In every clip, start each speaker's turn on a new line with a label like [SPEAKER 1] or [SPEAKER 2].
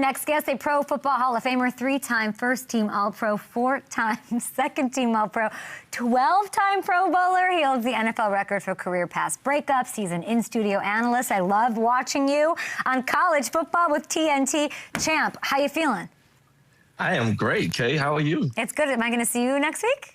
[SPEAKER 1] Next guest, a Pro Football Hall of Famer, 3-time first-team All-Pro, 4-time second-team All-Pro, 12-time Pro Bowler. He holds the NFL record for career pass breakups. He's an in-studio analyst. I love watching you on college football with TNT. Champ, how you feeling?
[SPEAKER 2] I am great, Kay. How are you?
[SPEAKER 1] It's good. Am I going to see you next week?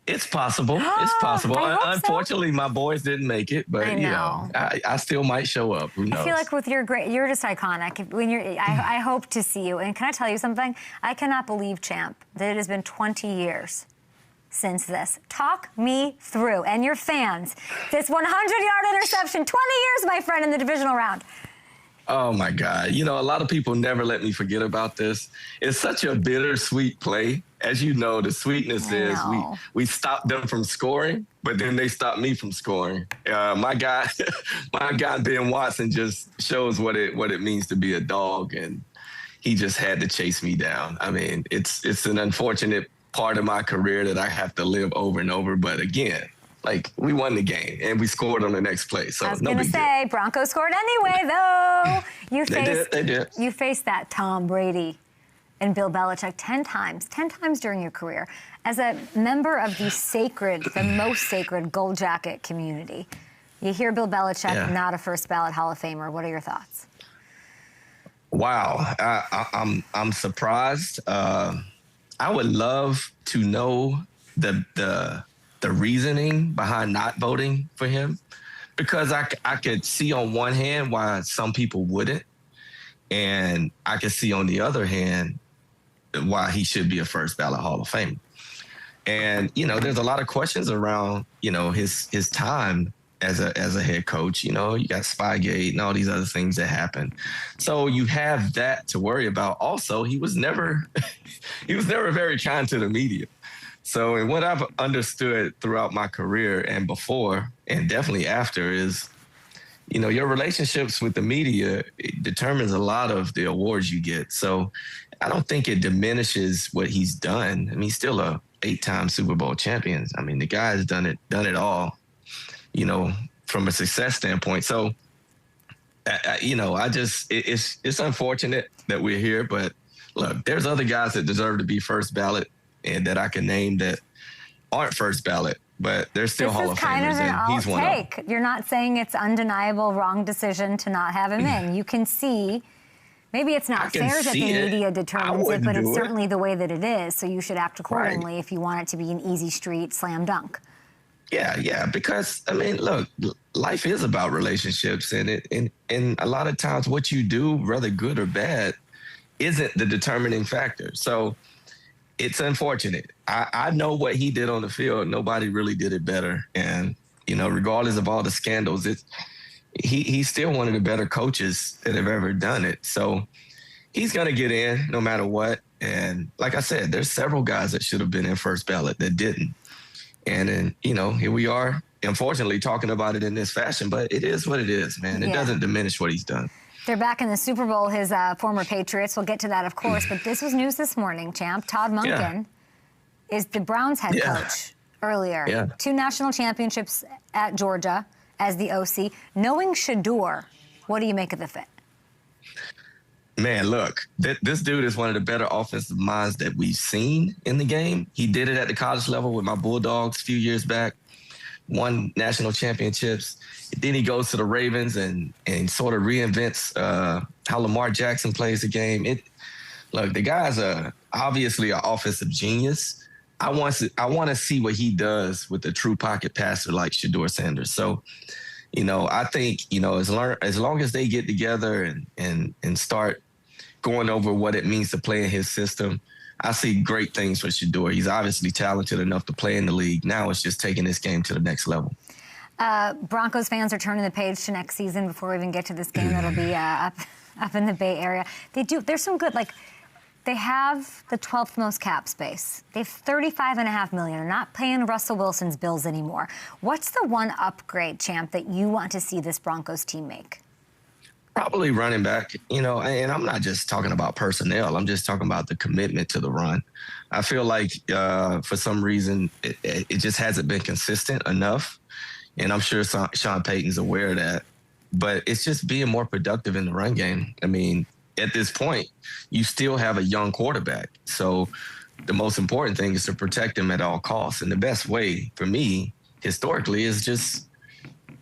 [SPEAKER 2] It's possible. It's possible. Unfortunately,
[SPEAKER 1] so.
[SPEAKER 2] my boys didn't make it, but you know, I still might show up. Who knows?
[SPEAKER 1] I feel like with your you're just iconic. When I hope to see you. And can I tell you something? I cannot believe, Champ, that it has been 20 years since this. Talk me through, and your fans, this 100-yard interception. 20 years, my friend, in the divisional round.
[SPEAKER 2] Oh, my God. You know, a lot of people never let me forget about this. It's such a bittersweet play. As you know, the sweetness is we stopped them from scoring, but then they stopped me from scoring. My guy Ben Watson just shows what it means to be a dog, and he just had to chase me down. I mean, it's an unfortunate part of my career that I have to live over and over. But again, like, we won the game, and we scored on the next play. So
[SPEAKER 1] I was going to say, Broncos scored anyway, though.
[SPEAKER 2] They did.
[SPEAKER 1] You faced that Tom Brady and Bill Belichick 10 times during your career. As a member of the most sacred Gold Jacket community, you hear Bill Belichick, not a first ballot Hall of Famer. What are your thoughts?
[SPEAKER 2] Wow, I'm surprised. I would love to know the reasoning behind not voting for him, because I could see on one hand why some people wouldn't, and I could see on the other hand why he should be a first ballot Hall of Famer. And, you know, there's a lot of questions around, you know, his time as a head coach. You know, you got Spygate and all these other things that happen. So you have that to worry about. Also, he was never very kind to the media. So, and what I've understood throughout my career and before, and definitely after, is, you know, your relationships with the media determines a lot of the awards you get. So I don't think it diminishes what he's done. I mean, he's still a 8-time Super Bowl champion. I mean, the guy's done it all, you know, from a success standpoint. So, you know, it's unfortunate that we're here, but look, there's other guys that deserve to be first ballot and that I can name that aren't first ballot, but they're still Hall of Famers, and he's one of them.
[SPEAKER 1] You're not saying it's undeniable wrong decision to not have him in. You can see, maybe it's not fair that the media determines it, but it's certainly the way that it is, so you should act accordingly if you want it to be an easy street slam dunk.
[SPEAKER 2] Yeah, because, I mean, look, life is about relationships, and a lot of times what you do, whether good or bad, isn't the determining factor. So it's unfortunate. I know what he did on the field. Nobody really did it better. And, you know, regardless of all the scandals, he's still one of the better coaches that have ever done it. So he's going to get in no matter what. And like I said, there's several guys that should have been in first ballot that didn't. And then, you know, here we are, unfortunately, talking about it in this fashion. But it is what it is, man. It doesn't diminish what he's done.
[SPEAKER 1] They're back in the Super Bowl, his former Patriots. We'll get to that, of course. But this was news this morning, Champ. Todd Monken is the Browns head coach earlier. 2 national championships at Georgia as the OC. Knowing Shedeur, what do you make of the fit?
[SPEAKER 2] Man, look, this dude is one of the better offensive minds that we've seen in the game. He did it at the college level with my Bulldogs a few years back. Won national championships. Then he goes to the Ravens and sort of reinvents how Lamar Jackson plays the game. Look, the guy's obviously an offensive genius. I want to see what he does with a true pocket passer like Shedeur Sanders. So, you know, I think, you know, as long as they get together and start going over what it means to play in his system, I see great things for Shedeur. He's obviously talented enough to play in the league. Now it's just taking this game to the next level.
[SPEAKER 1] Broncos fans are turning the page to next season before we even get to this game that'll be up in the Bay Area. There's some good, like, they have the 12th most cap space. They have $35.5 million. They're not paying Russell Wilson's bills anymore. What's the one upgrade, Champ, that you want to see this Broncos team make?
[SPEAKER 2] Probably running back, you know, and I'm not just talking about personnel. I'm just talking about the commitment to the run. I feel like for some reason it just hasn't been consistent enough. And I'm sure Sean Payton's aware of that. But it's just being more productive in the run game. I mean, at this point, you still have a young quarterback. So the most important thing is to protect him at all costs. And the best way for me, historically, is just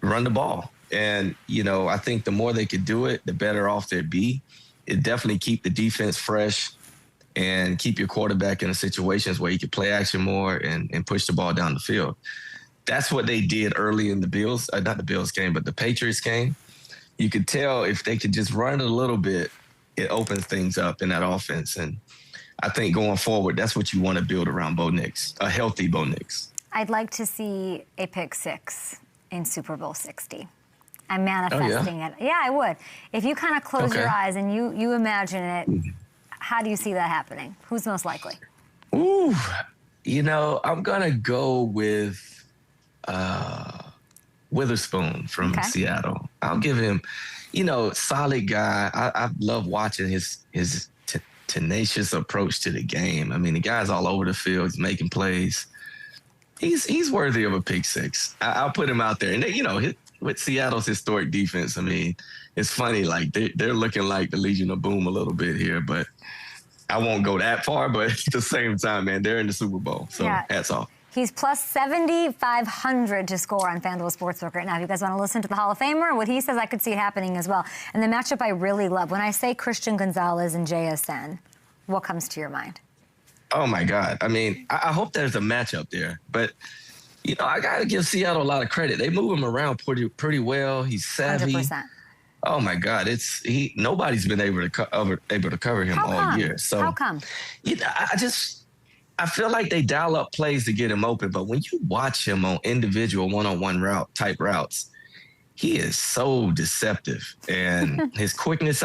[SPEAKER 2] run the ball. And, you know, I think the more they could do it, the better off they'd be. It definitely keep the defense fresh and keep your quarterback in situations where he could play action more and push the ball down the field. That's what they did early in the Bills, not the Bills game, but the Patriots game. You could tell if they could just run it a little bit, it opens things up in that offense. And I think going forward, that's what you want to build around Bo Nix, a healthy Bo Nix.
[SPEAKER 1] I'd like to see a pick six in Super Bowl 60. I'm manifesting it. Yeah, I would. If you kind of close your eyes and you imagine it, how do you see that happening? Who's most likely?
[SPEAKER 2] Ooh, you know, I'm going to go with Witherspoon from Seattle. I'll give him, you know, solid guy. I love watching his tenacious approach to the game. I mean, the guy's all over the field. He's making plays. He's worthy of a pick six. I'll put him out there. And, you know, with Seattle's historic defense, I mean, it's funny. Like, they're looking like the Legion of Boom a little bit here. But I won't go that far. But at the same time, man, they're in the Super Bowl. So hats off.
[SPEAKER 1] He's plus 7,500 to score on FanDuel Sportsbook right now. If you guys want to listen to the Hall of Famer, what he says, I could see it happening as well. And the matchup I really love, when I say Christian Gonzalez and JSN, what comes to your mind?
[SPEAKER 2] Oh, my God. I mean, I hope there's a matchup there. But, you know, I got to give Seattle a lot of credit. They move him around pretty well. He's savvy.
[SPEAKER 1] 100%.
[SPEAKER 2] Oh, my God. Nobody's been able to cover him all year. So,
[SPEAKER 1] how come?
[SPEAKER 2] You know, I feel like they dial up plays to get him open, but when you watch him on individual one-on-one type routes, he is so deceptive. And his quickness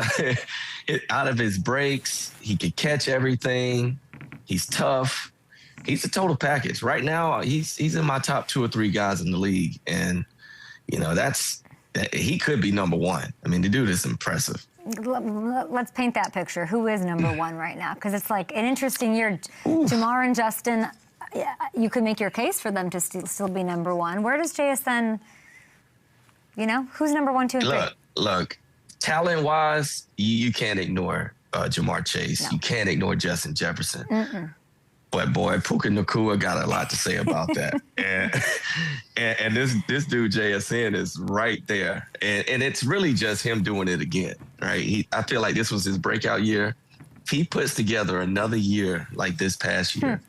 [SPEAKER 2] out of his breaks, he can catch everything. He's tough. He's a total package. Right now, he's in my top 2 or 3 guys in the league. And, you know, he could be number one. I mean, the dude is impressive.
[SPEAKER 1] Let's paint that picture. Who is number one right now? Because it's like an interesting year. Jamar and Justin, you could make your case for them to still be number one. Where does JSN, you know, who's number 1, 2, and 3?
[SPEAKER 2] Look, talent-wise, you can't ignore Jamar Chase. No. You can't ignore Justin Jefferson. But, boy, Puka Nacua got a lot to say about that. and this dude, JSN, is right there. And it's really just him doing it again, right? I feel like this was his breakout year. If he puts together another year like this past year,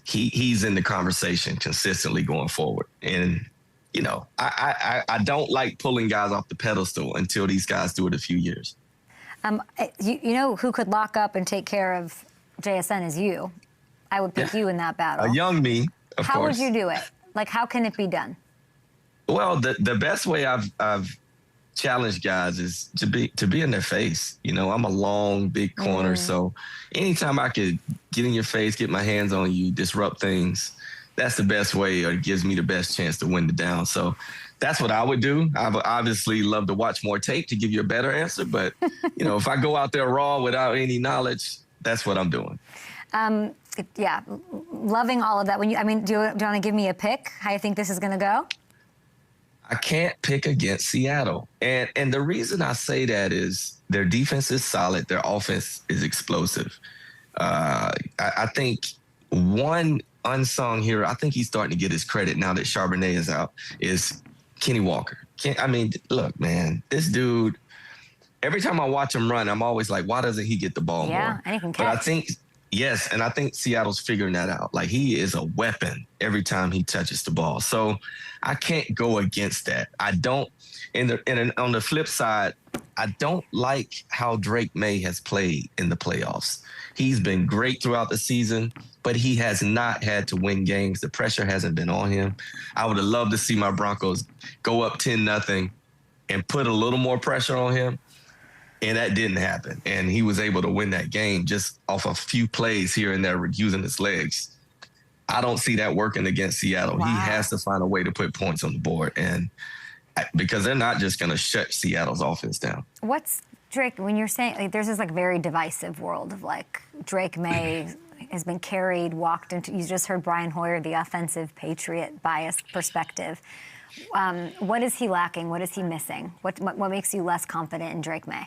[SPEAKER 2] he's in the conversation consistently going forward. And, you know, I don't like pulling guys off the pedestal until these guys do it a few years.
[SPEAKER 1] You know who could lock up and take care of JSN is you. I would pick you in that battle.
[SPEAKER 2] A young me, of course.
[SPEAKER 1] How would you do it? Like, how can it be done?
[SPEAKER 2] Well, the best way I've challenged guys is to be in their face. You know, I'm a long, big corner, so anytime I could get in your face, get my hands on you, disrupt things, that's the best way, or it gives me the best chance to win the down. So that's what I would do. I would obviously love to watch more tape to give you a better answer, but you know, if I go out there raw without any knowledge, that's what I'm doing.
[SPEAKER 1] Yeah, loving all of that. Do you want to give me a pick? How you think this is going to go?
[SPEAKER 2] I can't pick against Seattle. And the reason I say that is their defense is solid. Their offense is explosive. I think one unsung hero, I think he's starting to get his credit now that Charbonnet is out, is Kenny Walker. Look, man, this dude, every time I watch him run, I'm always like, why doesn't he get the ball more?
[SPEAKER 1] Yeah, and he can catch.
[SPEAKER 2] But yes, and I think Seattle's figuring that out. Like, he is a weapon every time he touches the ball. So I can't go against that. I don't. On the flip side, I don't like how Drake May has played in the playoffs. He's been great throughout the season, but he has not had to win games. The pressure hasn't been on him. I would have loved to see my Broncos go up 10-0 and put a little more pressure on him. And that didn't happen. And he was able to win that game just off a few plays here and there using his legs. I don't see that working against Seattle. Wow. He has to find a way to put points on the board. And because they're not just going to shut Seattle's offense down. What's
[SPEAKER 1] Drake, when you're saying, like, there's this, like, very divisive world of, like, Drake May has been carried, walked into, you just heard Brian Hoyer, the offensive Patriot biased perspective. What is he lacking? What is he missing? What makes you less confident in Drake May?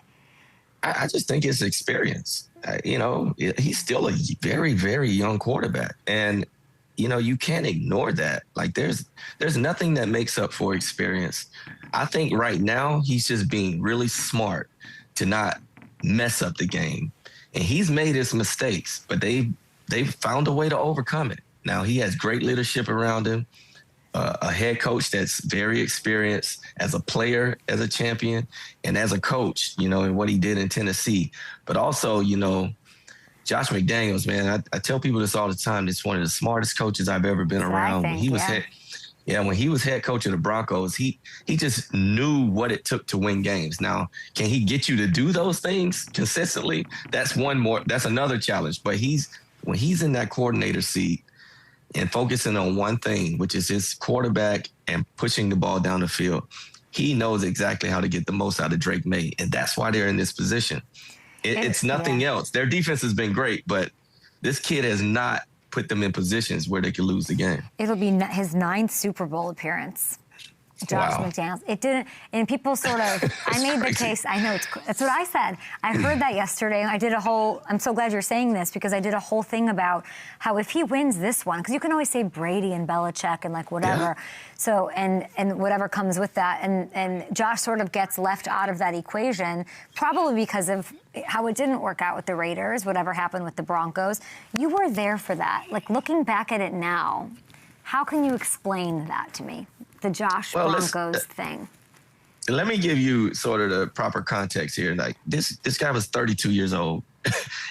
[SPEAKER 2] I just think it's experience. You know, he's still a very, very young quarterback. And, you know, you can't ignore that. Like, there's nothing that makes up for experience. I think right now he's just being really smart to not mess up the game. And he's made his mistakes, but they've found a way to overcome it. Now, he has great leadership around him, a head coach that's very experienced as a player, as a champion, and as a coach, you know, and what he did in Tennessee. But also, you know, Josh McDaniels, man, I tell people this all the time. It's one of the smartest coaches I've ever been around. When he was when he was head coach of the Broncos, he just knew what it took to win games. Now, can he get you to do those things consistently? That's another challenge. But when he's in that coordinator seat and focusing on one thing, which is his quarterback and pushing the ball down the field, he knows exactly how to get the most out of Drake May. And that's why they're in this position. It's nothing else. Their defense has been great, but this kid has not put them in positions where they could lose the game.
[SPEAKER 1] It'll be his 9th Super Bowl appearance. Josh McDaniels. It didn't, and people sort of, I made the case, I know, that's what I said. I heard that yesterday, and I did I'm so glad you're saying this, because I did a whole thing about how if he wins this one, because you can always say Brady and Belichick and like whatever, so, and whatever comes with that, and Josh sort of gets left out of that equation, probably because of how it didn't work out with the Raiders, whatever happened with the Broncos. You were there for that. Like, looking back at it now, how can you explain that to me? The Josh Broncos thing.
[SPEAKER 2] Let me give you sort of the proper context here. Like, this guy was 32 years old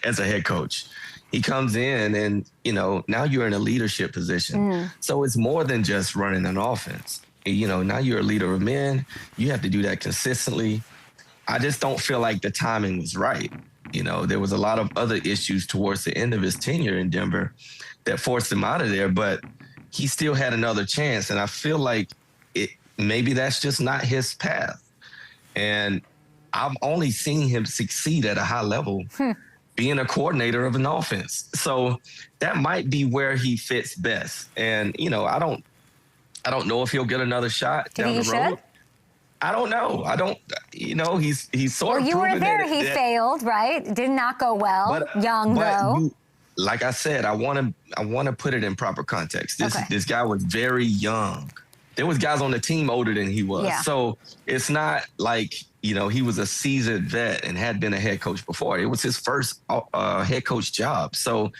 [SPEAKER 2] as a head coach. He comes in and, you know, now you're in a leadership position. So it's more than just running an offense. You know, now you're a leader of men. You have to do that consistently. I just don't feel like the timing was right. You know, there was a lot of other issues towards the end of his tenure in Denver that forced him out of there, but he still had another chance. And I feel like maybe that's just not his path. And I've only seen him succeed at a high level being a coordinator of an offense. So that might be where he fits best. And, you know, I don't know if he'll get another shot down the road. I don't know. You know, he's sort of. Well,
[SPEAKER 1] you were there. He failed, right? Did not go well. Though.
[SPEAKER 2] Like I said, I want to put it in proper context. This guy was very young. There was guys on the team older than he was. Yeah. So it's not like, you know, he was a seasoned vet and had been a head coach before. It was his first head coach job. So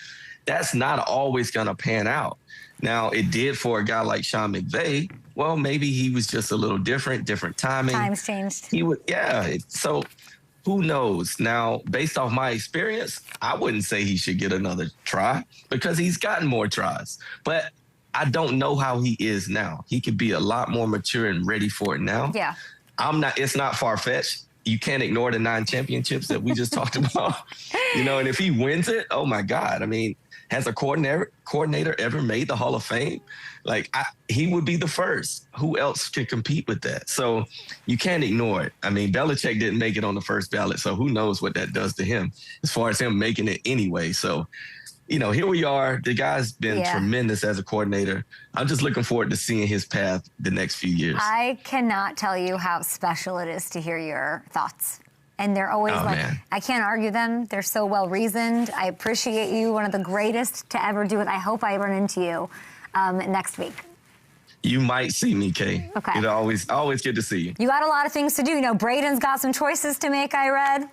[SPEAKER 2] that's not always going to pan out. Now, it did for a guy like Sean McVay. Well, maybe he was just a little different timing.
[SPEAKER 1] Times changed.
[SPEAKER 2] So who knows? Now, based off my experience, I wouldn't say he should get another try because he's gotten more tries. But I don't know how he is now. He could be a lot more mature and ready for it now. Yeah. It's not far-fetched. You can't ignore the 9 championships that we just talked about. You know, and if he wins it, oh my God. I mean, has a coordinator ever made the Hall of Fame? Like, he would be the first. Who else can compete with that? So you can't ignore it. I mean, Belichick didn't make it on the first ballot, so who knows what that does to him as far as him making it anyway. So, you know, here we are. The guy's been tremendous as a coordinator. I'm just looking forward to seeing his path the next few years.
[SPEAKER 1] I cannot tell you how special it is to hear your thoughts. And they're always I can't argue them. They're so well reasoned. I appreciate you, one of the greatest to ever do it. I hope I run into you next week.
[SPEAKER 2] You might see me, Kay.
[SPEAKER 1] Okay.
[SPEAKER 2] It's always good to see you.
[SPEAKER 1] You got a lot of things to do. You know, Braden's got some choices to make, I read.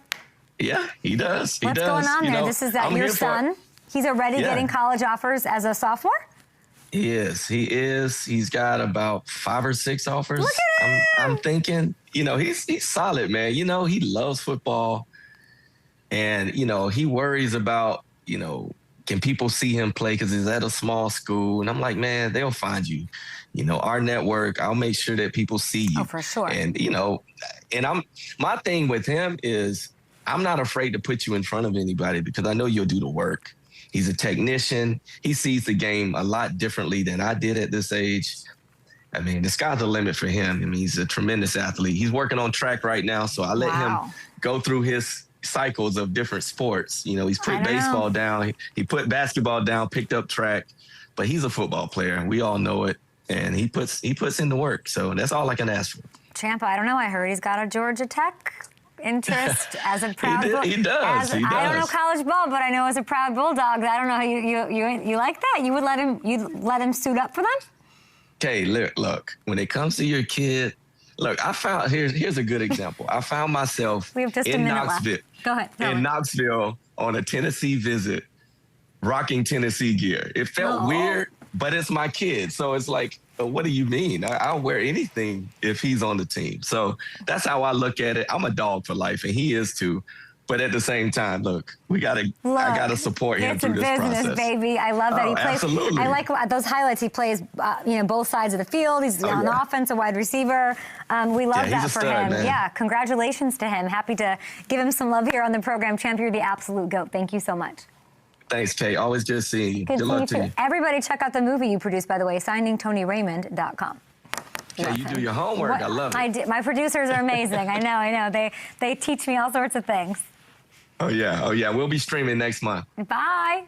[SPEAKER 2] Yeah, he does.
[SPEAKER 1] What's going on there? This is your son. He's already getting college offers as a sophomore?
[SPEAKER 2] He is. He's got about 5 or 6 offers.
[SPEAKER 1] Look at him.
[SPEAKER 2] I'm thinking, you know, he's solid, man. You know, he loves football. And, you know, he worries about, you know, can people see him play because he's at a small school? And I'm like, man, they'll find you. You know, our network, I'll make sure that people see you.
[SPEAKER 1] Oh, for sure.
[SPEAKER 2] And, you know, my thing with him is I'm not afraid to put you in front of anybody because I know you'll do the work. He's a technician. He sees the game a lot differently than I did at this age. I mean, the sky's the limit for him. I mean, he's a tremendous athlete. He's working on track right now, so I let him go through his cycles of different sports. You know, he's put baseball down. He put basketball down, picked up track, but he's a football player. We all know it, and he puts in the work. So that's all I can ask for.
[SPEAKER 1] Champa, I don't know. I heard he's got a Georgia Tech interest as a proud
[SPEAKER 2] He does.
[SPEAKER 1] I don't know college ball, but I know as a proud Bulldog, I don't know you like that. You would let him suit up for them?
[SPEAKER 2] Okay, look. When it comes to your kid, look. I found here's a good example. I found myself
[SPEAKER 1] we have just
[SPEAKER 2] in
[SPEAKER 1] a minute
[SPEAKER 2] Knoxville.
[SPEAKER 1] Left. Go ahead.
[SPEAKER 2] In Knoxville on a Tennessee visit, rocking Tennessee gear. It felt weird, but it's my kid, so it's like, what do you mean? I'll wear anything if he's on the team. So that's how I look at it. I'm a dog for life, and he is too. But at the same time, I gotta support him through this process.
[SPEAKER 1] It's a business, baby. I love that he plays.
[SPEAKER 2] Absolutely.
[SPEAKER 1] I like those highlights. He plays, both sides of the field. He's on offense, a wide receiver. We love that for him.
[SPEAKER 2] Man.
[SPEAKER 1] Yeah, congratulations to him. Happy to give him some love here on the program. Champ, you're the absolute GOAT. Thank you so much.
[SPEAKER 2] Thanks, Kay. Always good seeing you. Good luck to you.
[SPEAKER 1] Everybody check out the movie you produced, by the way, signingtonyraymond.com.
[SPEAKER 2] Yeah, you do your homework. I love it.
[SPEAKER 1] I do. My producers are amazing. I know. They teach me all sorts of things.
[SPEAKER 2] Oh, yeah. We'll be streaming next month.
[SPEAKER 1] Bye.